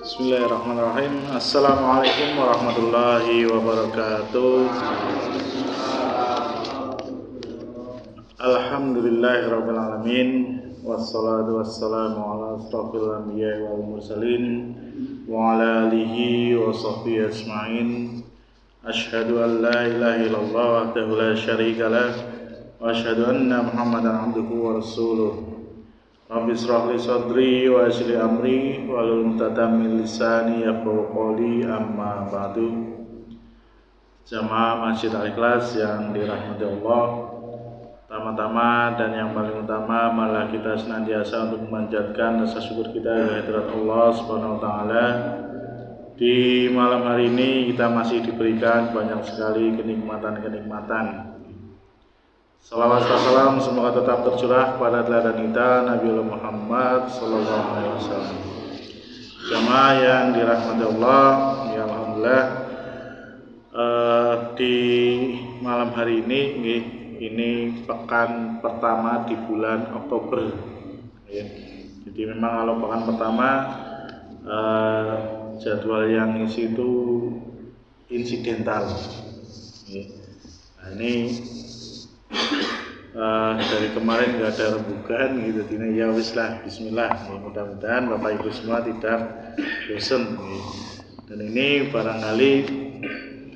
Bismillahirrahmanirrahim. Assalamualaikum warahmatullahi wabarakatuh. Alhamdulillahirabbil alamin. Wassalatu wassalamu ala asrofil anbiya'i wal mursalin wa ala alihi wa sahbihi ajma'in. Asyhadu an la ilaha illallah wahdahu la syarika lah wa asyhadu anna Muhammadan abduhu wa rasuluh. Rabbi shrah li sadri wa yassir li amri wahlul 'uqdatam min lisani yafqahu qawli, amma ba'du. Jamaah Masjid Al-Ikhlas yang dirahmati Allah, pertama-tama dan yang paling utama malah kita senantiasa untuk memanjatkan rasa syukur kita kehadirat Allah Subhanahu wa taala. Di malam hari ini kita masih diberikan banyak sekali kenikmatan-kenikmatan. Salawat dan salam semoga tetap tercurah pada teladan kita Nabi Muhammad sallallahu alaihi wasallam. Jamaah yang dirahmati Allah, ya alhamdulillah, di malam hari ini pekan pertama di bulan Oktober. Jadi memang kalau pekan pertama jadwal yang isi itu insidental. Nah, ini dari kemarin nggak ada rembukan gitu, ini ya wis lah, bismillah. Mudah-mudahan Bapak Ibu semua tidak bosan. Dan ini barangkali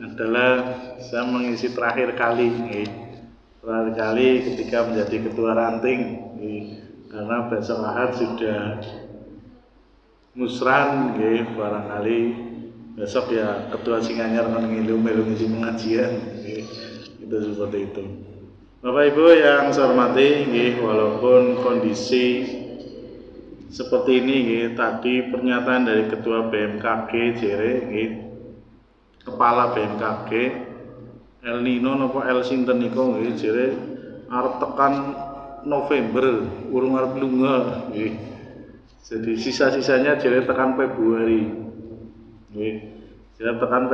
adalah saya mengisi terakhir kali ketika menjadi ketua ranting, karena besok Ahad sudah musran, barangkali besok ya ketua Singanyar kan melu ngisi pengajian, itu seperti itu. Bapak Ibu yang saya hormati, walaupun kondisi seperti ini, tadi pernyataan dari Ketua BMKG Jere, Kepala BMKG El Nino nopo El Sinten niku Jere arep tekan November, urung arep lunga. Jadi sisa-sisanya Jere tekan Februari. Jere tekan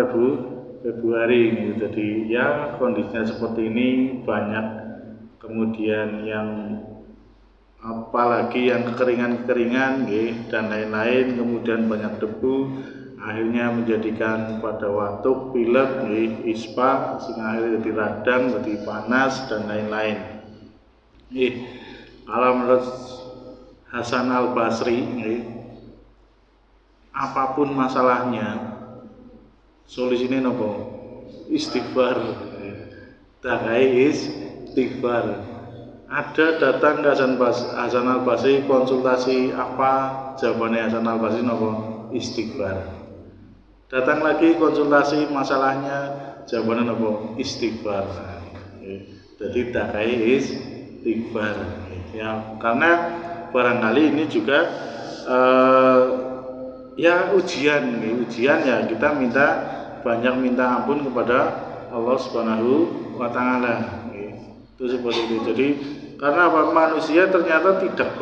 Februari. Jadi ya kondisinya seperti ini, banyak kemudian yang apalagi yang kekeringan dan lain-lain, kemudian banyak debu, akhirnya menjadikan pada waktu pilek, ispa, sehingga akhirnya jadi radang, jadi panas dan lain-lain. Kalau menurut Hasan Al-Basri, apapun masalahnya solusinya nopo? Istighfar. Istighfar. Ada datang ke Hasan Al-Basri konsultasi apa, jawabannya Hasan Al-Basri nopo? Istighfar. Datang lagi konsultasi masalahnya, jawabannya nopo? Istighfar. Jadi dakai istighfar. Ya, karena barangkali ini juga ya ujian ya, kita banyak minta ampun kepada Allah Subhanahu wa taala. Itu seperti itu. Jadi karena manusia ternyata tidak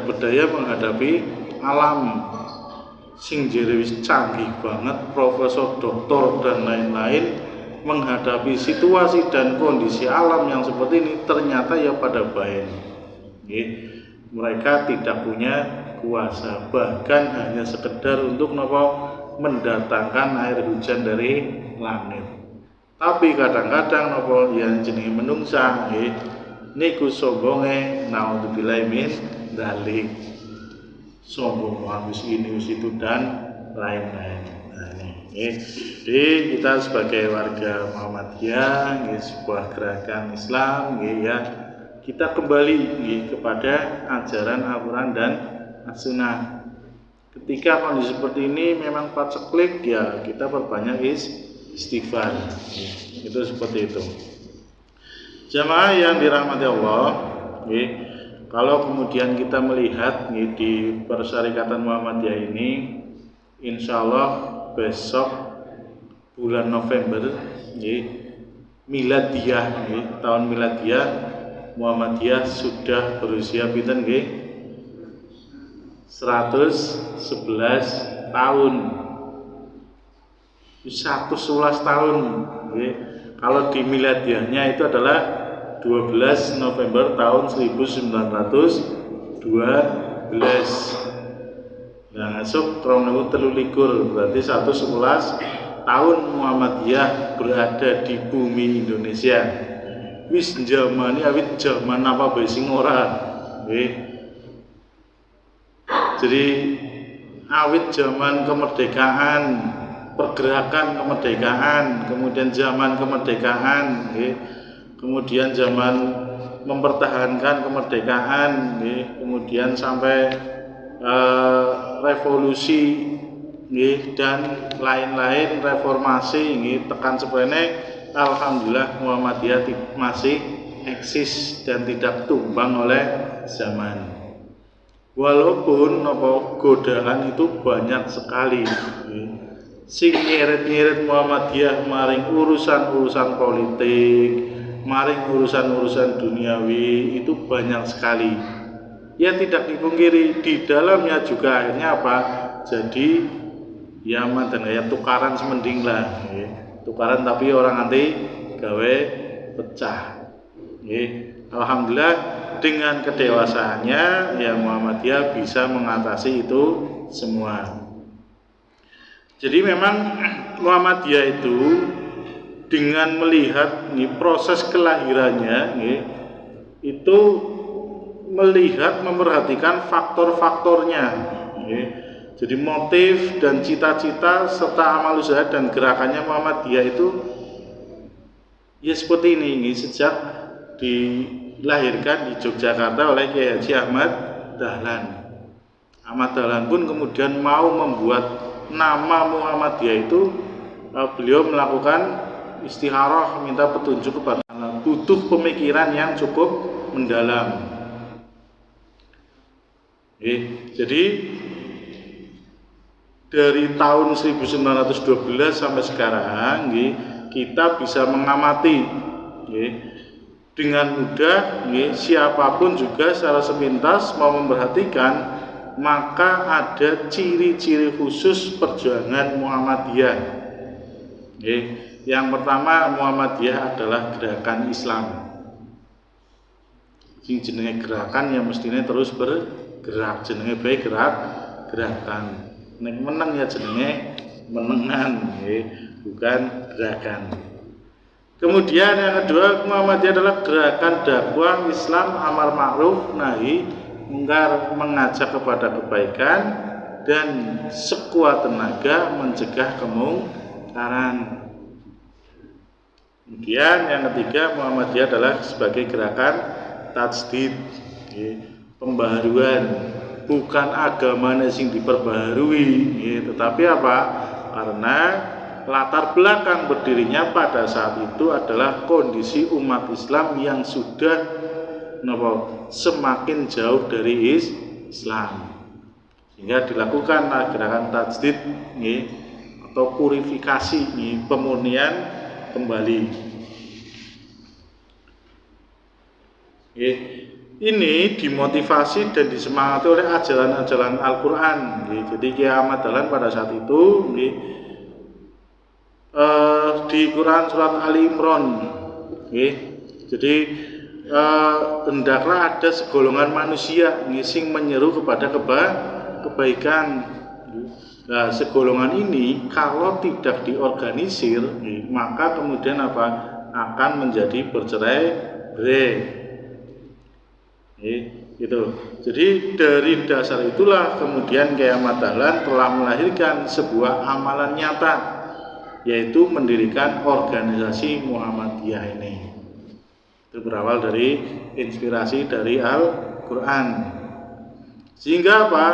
berdaya menghadapi alam sing jere wis canggih banget, profesor, doktor dan lain-lain, menghadapi situasi dan kondisi alam yang seperti ini ternyata ya pada baik. Mereka tidak punya kuasa, bahkan hanya sekedar untuk mendatangkan air hujan dari langit. Tapi kadang-kadang yang jenenge menungsa niku sombonge, naudzubillahi min dzalik. Sombong wis ini wis itu dan lain-lain. Jadi kita sebagai warga Muhammadiyah, sebuah gerakan Islam, kita kembali kepada ajaran Al-Quran dan As-Sunnah. Ketika kondisi seperti ini memang paceklik, ya kita perbanyak istighfar. Itu seperti itu. Jamaah yang dirahmati Allah, kalau kemudian kita melihat di Persyarikatan Muhammadiyah ini, insya Allah besok bulan November, miladiyah, tahun miladiyah Muhammadiyah sudah berusia pinten 111 tahun. 111 tahun. Kalau di miladiyahnya itu adalah 12 November tahun 1912. Nah, esuk 2023 berarti 111 tahun Muhammadiyah berada di bumi Indonesia. Wis jamane awit zaman apa bae sing ora. Nggih. Jadi awit zaman kemerdekaan, pergerakan kemerdekaan, kemudian zaman kemerdekaan, nggih. Kemudian zaman mempertahankan kemerdekaan, nggih. Kemudian sampai revolusi, nggih, dan lain-lain, reformasi, nggih, tekan sebenarnya alhamdulillah Muhammadiyah masih eksis dan tidak tumbang oleh zaman. Walaupun godaan itu banyak sekali, sing nyeret-nyeret Muhammadiyah maring urusan-urusan politik, maring urusan-urusan duniawi itu banyak sekali. Ya tidak dipungkiri di dalamnya juga akhirnya apa? Jadi ya mantan kayak tukaran semending lah, tukaran tapi orang nanti gawe pecah. Alhamdulillah dengan kedewasaannya ya Muhammadiyah bisa mengatasi itu semua. Jadi memang Muhammadiyah itu dengan melihat proses kelahirannya itu melihat memperhatikan faktor-faktornya. Jadi motif dan cita-cita serta amal usaha dan gerakannya Muhammadiyah itu ya seperti ini sejak dilahirkan di Yogyakarta oleh Kiai Haji Ahmad Dahlan. Ahmad Dahlan pun kemudian mau membuat nama Muhammadiyah itu, beliau melakukan istikharah, minta petunjuk kepada Allah, butuh pemikiran yang cukup mendalam. Jadi dari tahun 1912 sampai sekarang kita bisa mengamati dengan mudah siapapun juga secara sepintas mau memperhatikan, maka ada ciri-ciri khusus perjuangan Muhammadiyah. Yang pertama, Muhammadiyah adalah gerakan Islam. Sing jenenge gerakan yang mestinya terus bergerak, jenenge bae gerakan. Nek meneng ya jenenge menengan, bukan gerakan. Kemudian yang kedua, Muhammadiyah adalah gerakan dakwah Islam amar ma'ruf nahi mungkar, mengajak kepada kebaikan dan sekuat tenaga mencegah kemungkaran. Kemudian yang ketiga, Muhammadiyah adalah sebagai gerakan tajdid, pembaharuan, bukan agama sing diperbaharui, tetapi apa? Karena latar belakang berdirinya pada saat itu adalah kondisi umat Islam yang sudah semakin jauh dari Islam, sehingga dilakukan gerakan tajdid atau purifikasi, pemurnian kembali. Ini dimotivasi dan disemangati oleh ajaran-ajaran Al-Quran. Jadi Kiai Ahmad Dahlan pada saat itu di Quran surat Ali Imran, jadi hendaklah ada segolongan manusia sing menyeru kepada kebaikan. Nah, segolongan ini kalau tidak diorganisir, maka kemudian apa? Akan menjadi bercerai-berai. Gitu. Jadi dari dasar itulah kemudian Kiai Ahmad Dahlan telah melahirkan sebuah amalan nyata, yaitu mendirikan organisasi Muhammadiyah ini. Itu berawal dari inspirasi dari Al-Quran. Sehingga apa?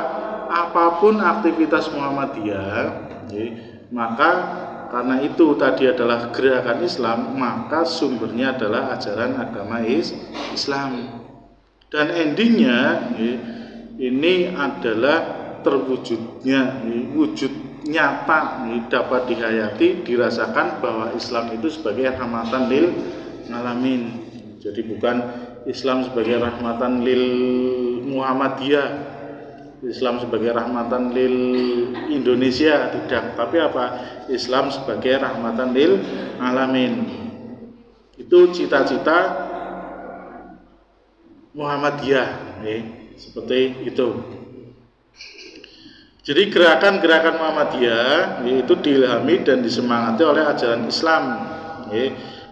Apapun aktivitas Muhammadiyah, maka karena itu tadi adalah gerakan Islam, maka sumbernya adalah ajaran agama Islam. Dan endingnya ini adalah terwujudnya, wujud nyata dapat dihayati, dirasakan bahwa Islam itu sebagai rahmatan lil alamin. Jadi bukan Islam sebagai rahmatan lil Muhammadiyah, Islam sebagai rahmatan lil Indonesia, tidak, tapi apa? Islam sebagai rahmatan lil alamin. Itu cita-cita Muhammadiyah, seperti itu. Jadi gerakan-gerakan Muhammadiyah itu diilhami dan disemangati oleh ajaran Islam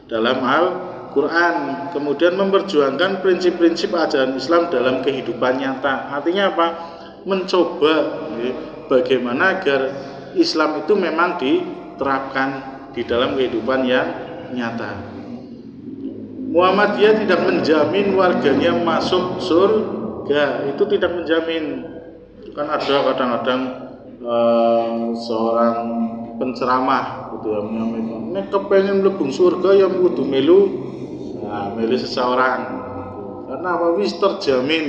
dalam Al-Quran, kemudian memperjuangkan prinsip-prinsip ajaran Islam dalam kehidupan nyata. Artinya apa? Mencoba bagaimana agar Islam itu memang diterapkan di dalam kehidupan yang nyata. Muhammadiyah tidak menjamin warganya masuk surga, itu tidak menjamin. Kan ada kadang-kadang seorang penceramah gitu ya menyampaikan, nek kepengen mlebu surga yang kudu melu seseorang karena apa wis terjamin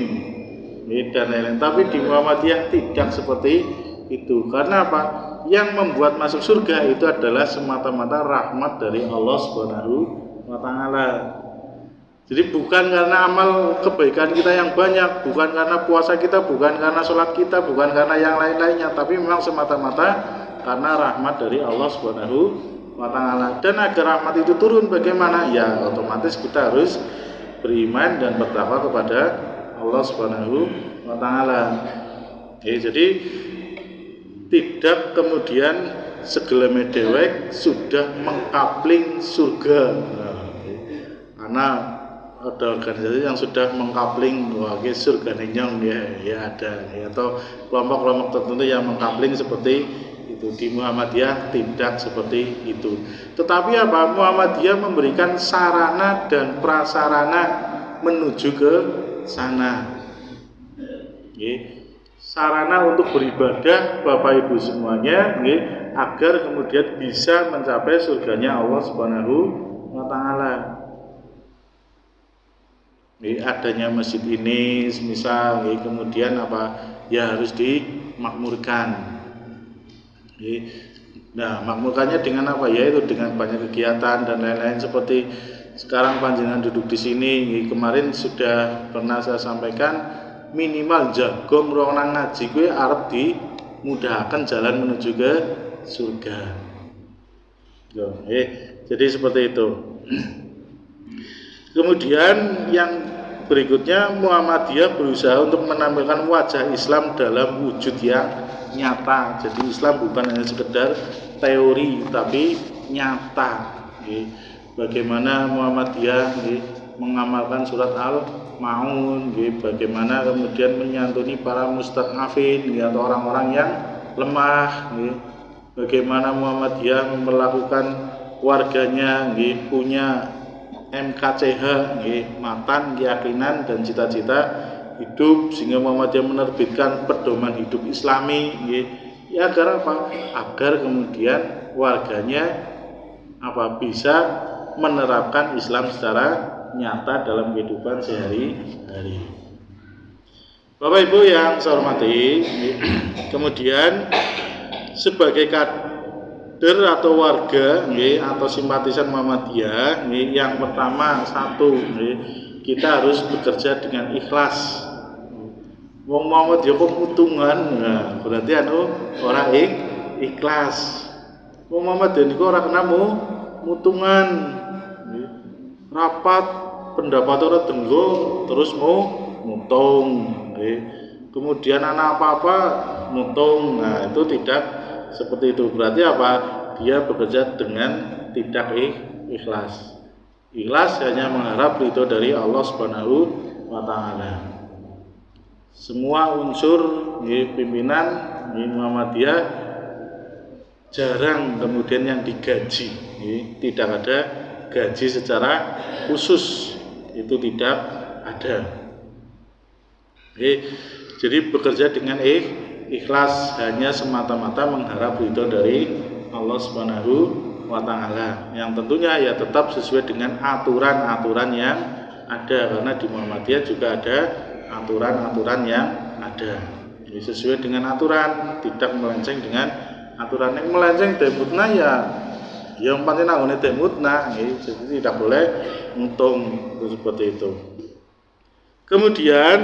dan lain-lain. Tapi di Muhammadiyah tidak seperti itu. Karena apa? Yang membuat masuk surga itu adalah semata-mata rahmat dari Allah Subhanahu wa taala. Jadi bukan karena amal kebaikan kita yang banyak, bukan karena puasa kita, bukan karena sholat kita, bukan karena yang lain-lainnya, tapi memang semata-mata karena rahmat dari Allah Subhanahu wa taala. Dan agar rahmat itu turun bagaimana? Ya otomatis kita harus beriman dan bertakwa kepada Allah Subhanahu wa taala. Jadi tidak kemudian segeleme dewek sudah mengkapling surga. Karena ada organisasi yang sudah mengkapling surga nenyong ya ada atau kelompok-kelompok tertentu yang mengkapling seperti itu. Di Muhammadiyah tidak seperti itu. Tetapi apa? Muhammadiyah memberikan sarana dan prasarana menuju ke sana. Sarana untuk beribadah Bapak Ibu semuanya agar kemudian bisa mencapai surganya Allah Subhanahu wa taala. Adanya masjid ini misal kemudian apa ya harus dimakmurkan. Nah, makmurkannya dengan apa? Ya itu dengan banyak kegiatan dan lain-lain seperti sekarang panjenengan duduk di sini. Kemarin sudah pernah saya sampaikan minimal jagong ruang ngaji gue arep dimudahkan jalan menuju ke surga. Jadi seperti itu. Kemudian yang berikutnya Muhammadiyah berusaha untuk menampilkan wajah Islam dalam wujud yang nyata. Jadi Islam bukan hanya sekedar teori tapi nyata. Bagaimana Muhammadiyah mengamalkan surat Al-Maun, bagaimana kemudian menyantuni para mustad'afin atau orang-orang yang lemah, bagaimana Muhammadiyah melakukan warganya punya MKCH matan, keyakinan dan cita-cita hidup, sehingga Muhammadiyah menerbitkan pedoman hidup Islami ya agar apa? Agar kemudian warganya apa bisa menerapkan Islam secara nyata dalam kehidupan sehari-hari. Bapak Ibu yang saya hormati, kemudian sebagai atau warga atau simpatisan Muhammadiyah yang pertama satu kita harus bekerja dengan ikhlas. Wong Muhammadiyah kok mutungan, berarti orang ikhlas. Wong Muhammadiyah niku ora kena mutungan. Rapat pendapat ora denggo terus mutung. Kemudian anak apa-apa mutung. Nah, itu tidak seperti itu. Berarti apa? Dia bekerja dengan tidak ikhlas. Ikhlas hanya mengharap ridho dari Allah Subhanahu wa taala. Semua unsur pimpinan Muhammadiyah jarang kemudian yang digaji. Tidak ada gaji secara khusus. Itu tidak ada. Jadi bekerja dengan ikhlas hanya semata-mata mengharap ridho dari Allah Subhanahu wa taala. Yang tentunya ya tetap sesuai dengan aturan-aturan yang ada, karena di Muhammadiyah juga ada aturan-aturan yang ada. Jadi sesuai dengan aturan, tidak melenceng dengan aturan. Yang melenceng demutna ya yang pancen anggone demutna, jadi tidak boleh untung seperti itu. Kemudian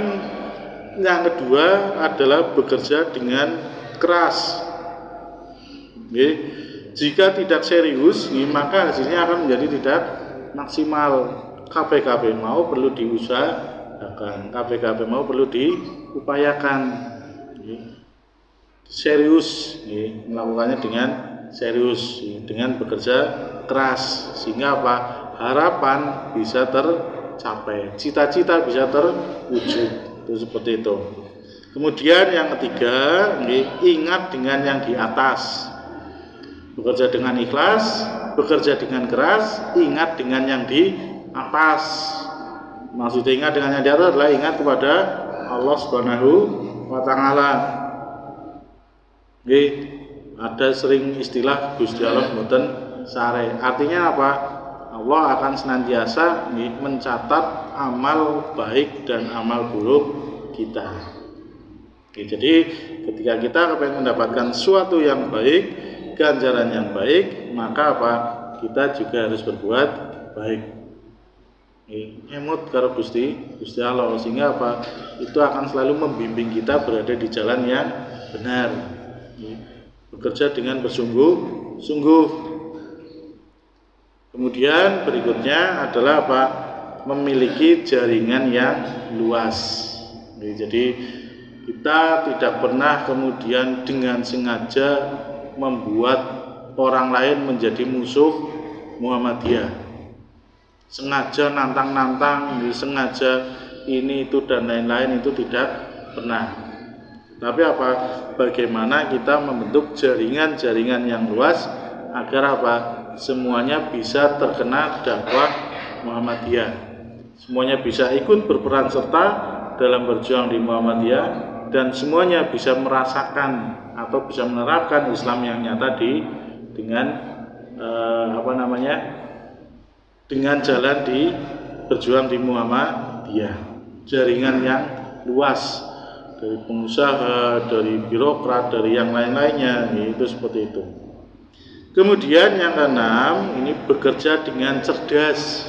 yang kedua adalah bekerja dengan keras. Jika tidak serius, maka hasilnya akan menjadi tidak maksimal. KPKP mau perlu diusahakan, KPKP mau perlu diupayakan. serius, melakukannya dengan serius, dengan bekerja keras, sehingga apa? Harapan bisa tercapai, cita-cita bisa terwujud, itu seperti itu. Kemudian yang ketiga, ingat dengan yang di atas, bekerja dengan ikhlas, bekerja dengan keras, ingat dengan yang di atas. Maksudnya ingat dengan yang di atas adalah ingat kepada Allah Subhanahu wa Ta'ala. Ada sering istilah Gusti Allah mboten sare. Artinya apa? Allah akan senantiasa mencatat amal baik dan amal buruk kita. Jadi ketika kita ingin mendapatkan sesuatu yang baik, ganjaran yang baik, maka apa? Kita juga harus berbuat baik. Emut karo Gusti Allah, sehingga apa? Itu akan selalu membimbing kita berada di jalan yang benar. Bekerja dengan bersungguh-sungguh. Kemudian berikutnya adalah apa? Memiliki jaringan yang luas. Jadi kita tidak pernah kemudian dengan sengaja membuat orang lain menjadi musuh Muhammadiyah. Sengaja nantang-nantang, sengaja ini itu dan lain-lain, itu tidak pernah. Tapi apa? Bagaimana kita membentuk jaringan-jaringan yang luas agar apa? Semuanya bisa terkena dakwah Muhammadiyah. Semuanya bisa ikut berperan serta dalam berjuang di Muhammadiyah, dan semuanya bisa merasakan atau bisa menerapkan Islam yang nyata dengan dengan jalan di berjuang di Muhammadiyah. Jaringan yang luas dari pengusaha, dari birokrat, dari yang lain-lainnya, itu seperti itu. Kemudian yang keenam, ini bekerja dengan cerdas,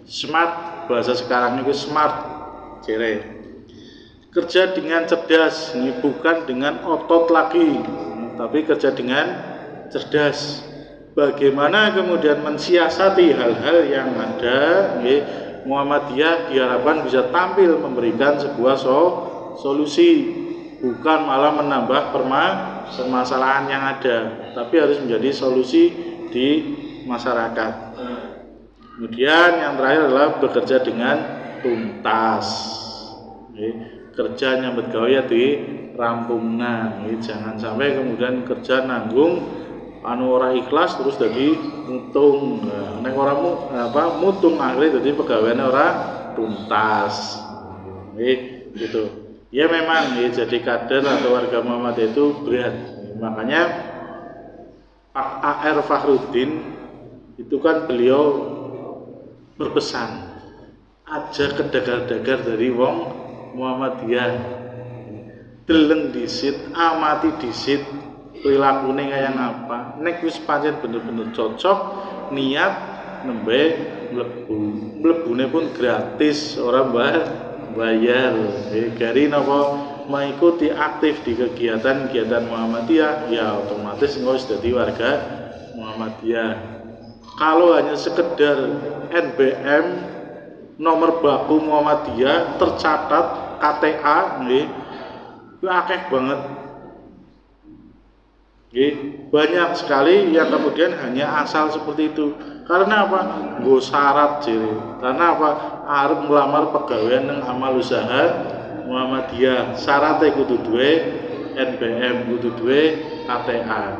smart, bahasa sekarang itu smart, cere. Kerja dengan cerdas, ini bukan dengan otot lagi, tapi kerja dengan cerdas. Bagaimana kemudian mensiasati hal-hal yang ada, Muhammadiyah diharapkan bisa tampil memberikan sebuah solusi, bukan malah menambah permasalahan yang ada, tapi harus menjadi solusi di masyarakat. Kemudian yang terakhir adalah bekerja dengan tuntas. Kerja nyambet gawe di rampungna, jangan sampai kemudian kerja nanggung ora ikhlas terus jadi mutung. Nek ora mutung akhirnya jadi pegawainya ora tuntas. Gitu. Ya memang jadi kader atau warga Muhammadiyah itu berat. Makanya Pak A.R. Fakhruddin itu kan beliau berpesan, aja kedagar-dagar dari wong Muhammadiyah, deleng disit, amati disit, prilakune kaya ngapa. Nek wis pancen bener-bener cocok, niat nembe mlebune pun gratis, ora bayar. Gari napa mengikuti aktif di kegiatan-kegiatan Muhammadiyah, ya otomatis engko wis dadi warga Muhammadiyah. Kalau hanya sekedar NBM, nomor baku Muhammadiyah tercatat KTA, itu akeh banget. Banyak sekali yang kemudian hanya asal seperti itu. Karena apa? Nggo syarat jere. Karena apa? Arep nglamar pegawaian nang amal usaha Muhammadiyah. Syaratnya kudu duwe NBM, kudu duwe KTA.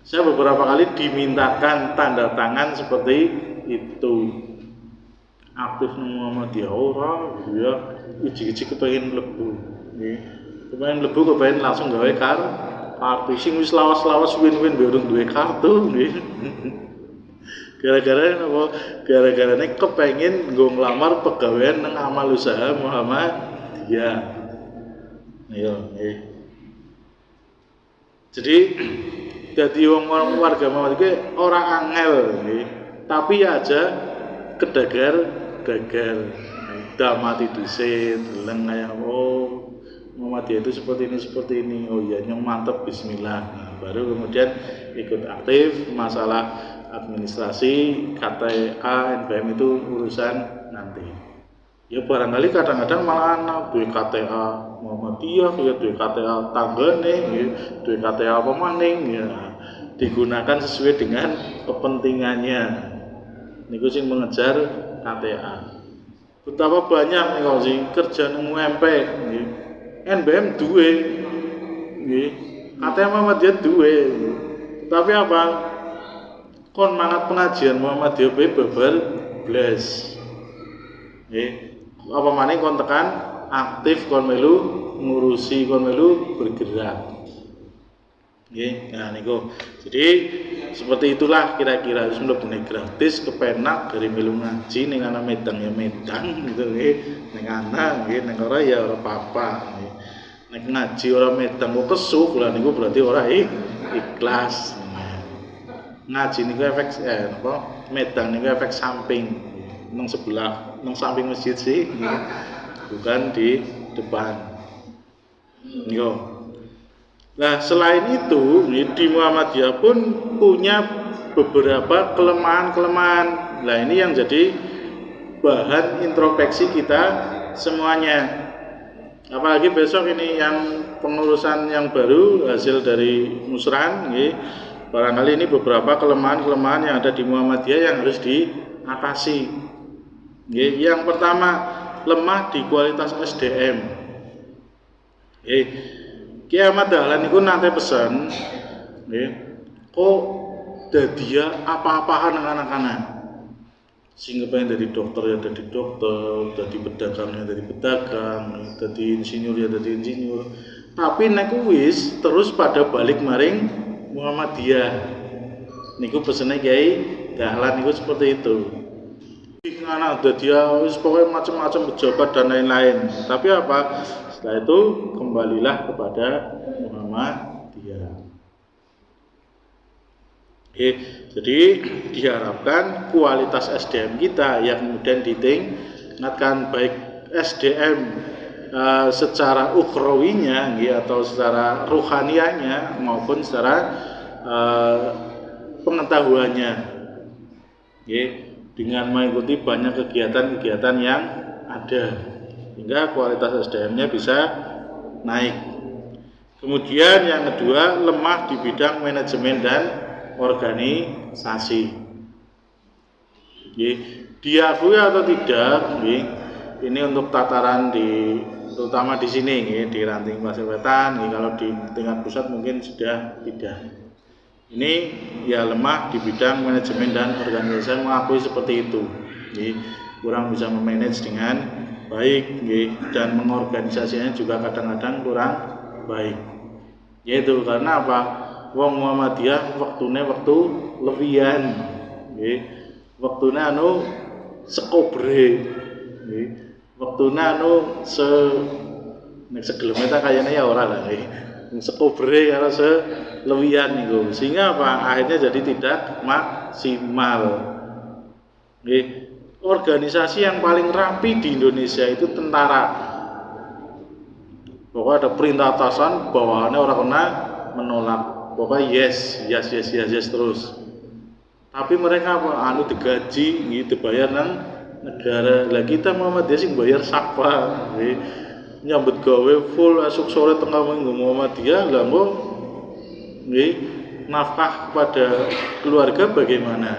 Saya beberapa kali dimintakan tanda tangan seperti itu. Aktif Muhammadiyah ora, ya iji-iji kepengin mlebu. Nggih. Kepengin mlebu kepengin langsung gawe kartu sing wis lawas-lawas win-win urung duwe kartu nggih. Gara-gara napa? Gara-gara nek kepengin nggo nglamar pegawaian nang amal usaha Muhammadiyah. Iya, nggih. Jadi dadi wong warga Muhammadiyah ora angel nggih. Tapi aja kedagar damati disit, deleng kaya Muhammadiyah itu seperti ini. Oh iya, nyong mantep, bismillah. Nah, baru kemudian ikut aktif masalah administrasi, KTA, NBM itu urusan nanti. Ya barangkali kadang-kadang malah anak duwe KTA Muhammadiyah, ya duwe KTA tanggane, ya duwe KTA apa maning, ya digunakan sesuai dengan kepentingannya. Niku sing mengejar KTA. Betapa banyak nih kalau sing kerja nang UMP, nggih. NBM duwe, nggih. KTA Muhammadiyah duwe. Tapi apa? Kon mangat pengajian Muhammadiyah beber blas. Nggih. Apa maneh kon tekan aktif kon melu ngurusi kon melu bergerak. Nggih. Nah niku. Jadi seperti itulah kira-kira wis mlebune gratis kepenak dari melu ngaji ning ana Medan ya Medan gitu nggih. Ning ana nggih ning ora ya ora apa-apa nggih. Nek ngaji ora Medan kok kesuk lha niku berarti ora ikhlas. Ngaji niku efek napa Medan niku efek samping. Nang sebelah, nang samping masjid sih, gitu. Bukan di depan. Yo. Nah selain itu, di Muhammadiyah pun punya beberapa kelemahan-kelemahan. Nah ini yang jadi bahan introspeksi kita semuanya. Apalagi besok ini yang pengurusan yang baru hasil dari musran, gitu. Barangkali ini beberapa kelemahan-kelemahan yang ada di Muhammadiyah yang harus diatasi. Yang pertama, lemah di kualitas SDM. Ki Ahmad Dahlan niku nate pesen, kok dadia apa-apaan anak-anak. Sing kepengen dadi dokter ya dadi dokter, dadi pedagang ya dadi pedagang, dadi insinyur ya dadi insinyur. Tapi nek wis terus pada balik maring Muhammadiyah. Niku pesene Kiai Dahlan niku seperti itu. Anak dia wis pokoknya macam-macam pejabat dan lain-lain. Tapi apa? Setelah itu kembalilah kepada Muhammadiyah. Jadi diharapkan kualitas SDM kita yang kemudian ditingkatkan baik SDM secara ukhrawinya atau secara ruhanianya maupun secara pengetahuannya. Dengan mengikuti banyak kegiatan-kegiatan yang ada hingga kualitas SDM-nya bisa naik. Kemudian yang kedua, lemah di bidang manajemen dan organisasi. Diakui atau tidak, ini untuk tataran terutama di sini di Ranting Pasir Wetan, kalau di tingkat pusat mungkin sudah tidak. Ini ya lemah di bidang manajemen dan organisasi, mengakui seperti itu. Kurang bisa memanage dengan baik dan mengorganisasinya juga kadang-kadang kurang baik. Yaitu karena apa? Wong Muhammadiyah waktunya waktu lebihan. Waktunya sekobre. Waktunya segelemeta kayaknya ya ora lah. Sekobre karo selewian niku. Sehingga apa? Akhirnya jadi tidak maksimal. Organisasi yang paling rapi di Indonesia itu tentara. Pokoknya ada perintah atasan, bawahannya orang kena menolak. Pokoknya yes terus. Tapi mereka apa? Digaji, dibayar nang negara. Lah kita Muhammadiyah sing bayar siapa? Nyambut gawe full esuk sore tengah minggu Muhammadiyah lah kok nafkah kepada keluarga bagaimana?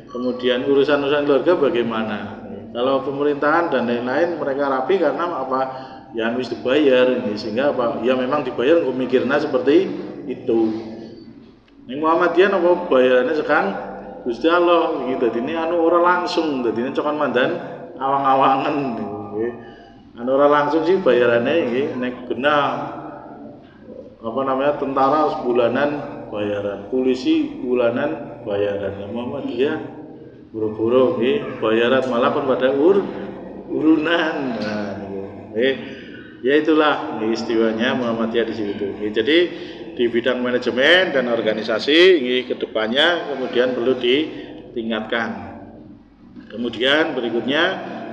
Kemudian urusan-urusan keluarga bagaimana? Kalau pemerintahan dan lain-lain mereka rapi karena apa? Ya harus dibayar sehingga apa? Ya memang dibayar kok mikirnya seperti itu. Ning Muhammadiyah napa bayarannya sekarang Gusti Allah gitu. Dadi ora langsung, dadi cokan mandan awang-awangan nggih. Ora langsung sih bayarannya nek genah tentara bulanan bayaran, polisi bulanan bayaran. Muhammadiyah buru-buru bayaran malah pun pada urunan. Nah, ya itulah istiwanya Muhammadiyah di situ. Jadi di bidang manajemen dan organisasi kedepannya kemudian perlu ditingkatkan. Kemudian berikutnya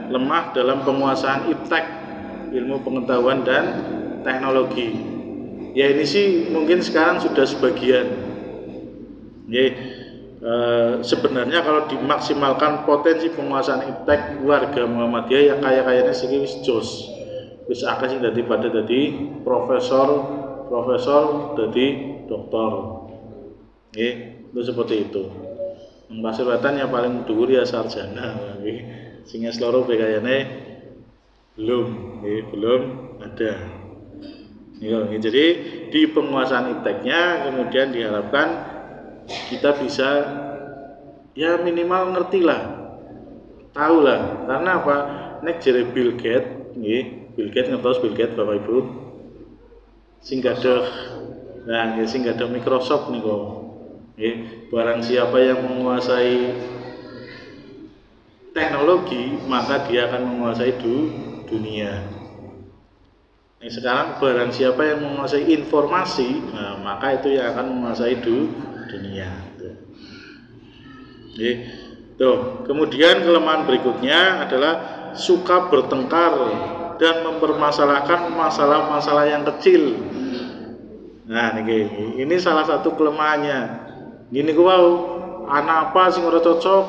lemah dalam penguasaan iptek, ilmu pengetahuan dan teknologi. Ya ini sih mungkin sekarang sudah sebagian. sebenarnya kalau dimaksimalkan potensi penguasaan iptek warga Muhammadiyah yang kaya-kayanya siki wis jos. Wis akeh sing dadi profesor, dadi doktor. Nggih, itu seperti itu. Yang Pasir Wetan yang paling dhuwur ya sarjana nggih. Sing loro kayane belum ada. Jadi di penguasaan ipteknya kemudian diharapkan kita bisa ya minimal ngerti lah, tahu lah. Karena apa? Nek jere Bill Gates, Bill Gates ngertos Bill Gates Bapak Ibu, sing gadah Microsoft niku. Barang siapa yang menguasai teknologi maka dia akan menguasai dunia. Sekarang barang siapa yang menguasai informasi, maka itu yang akan menguasai dunia. Tuh. Kemudian kelemahan berikutnya adalah suka bertengkar dan mempermasalahkan masalah-masalah yang kecil. Nah, ini salah satu kelemahannya. Gini ku wau, ana apa sing ora cocok?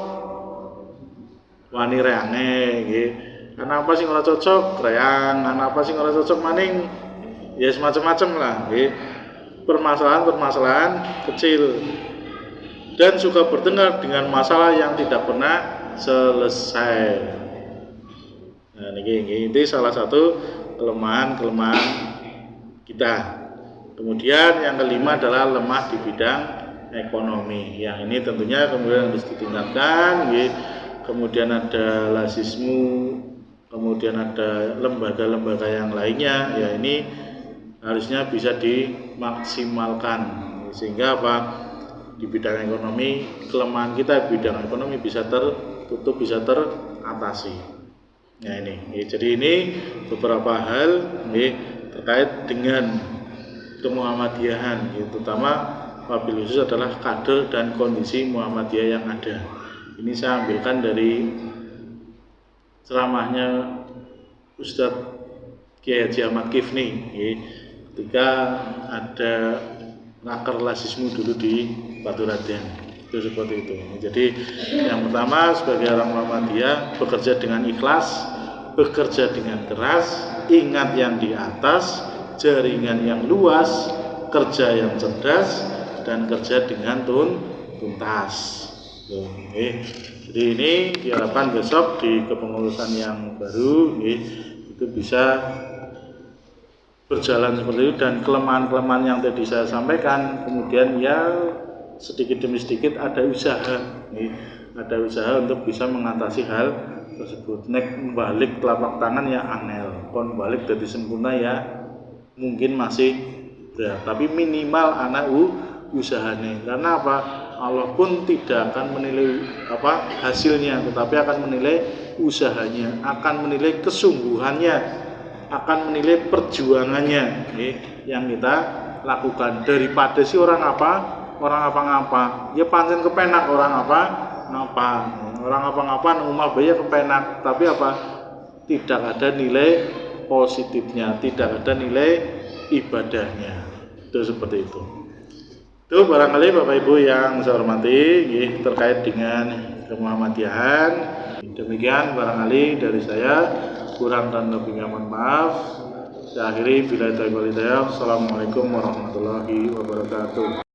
Wani reange nggih. Ana apa sing ora cocok? Reang, ana apa sing ora cocok maning? Ya semacam-macam lah nggih. Permasalahan-permasalahan kecil. Dan suka bertengkar dengan masalah yang tidak pernah selesai. Nah, ini salah satu kelemahan kita. Kemudian yang kelima adalah lemah di bidang ekonomi. Yang ini tentunya kemudian harus ditingkatkan. Kemudian ada lazismu, kemudian ada lembaga-lembaga yang lainnya. Ya ini harusnya bisa dimaksimalkan sehingga apa? Di bidang ekonomi, kelemahan kita di bidang ekonomi bisa tertutup, bisa teratasi. Nah ini, jadi ini beberapa hal terkait dengan kemuhammadiyahan, terutama wabil khusus adalah kader dan kondisi Muhammadiyah yang ada. Ini saya ambilkan dari ceramahnya Ustadz Kiai Haji Ahmad Kifni, ketika ada nakar lazismu dulu di Baturaden. Itu seperti itu. Jadi yang pertama sebagai orang Muhammadiyah bekerja dengan ikhlas, bekerja dengan keras, ingat yang di atas, jaringan yang luas, kerja yang cerdas, dan kerja dengan tuntas. Jadi ini diharapkan besok di kepengurusan yang baru itu bisa berjalan seperti itu, dan kelemahan-kelemahan yang tadi saya sampaikan kemudian ya sedikit demi sedikit ada usaha untuk bisa mengatasi hal tersebut. Nek balik telapak tangan ya angel, kon balik dari sempurna ya mungkin masih berat, tapi minimal anak usahanya. Karena apa? Allah pun tidak akan menilai hasilnya, tetapi akan menilai usahanya, akan menilai kesungguhannya, akan menilai perjuangannya yang kita lakukan. Daripada si orang apa-ngapa ya pancen kepenak orang apa-ngapa umah bayi kepenak, tapi apa, tidak ada nilai positifnya, tidak ada nilai ibadahnya. Itu seperti itu. Itu barangkali Bapak Ibu yang saya hormati terkait dengan kemuhammadiyahan. Demikian barangkali dari saya, kurang dan lebihnya mohon maaf. Saya akhiri, billahi taufiq wal hidayah. Assalamualaikum warahmatullahi wabarakatuh.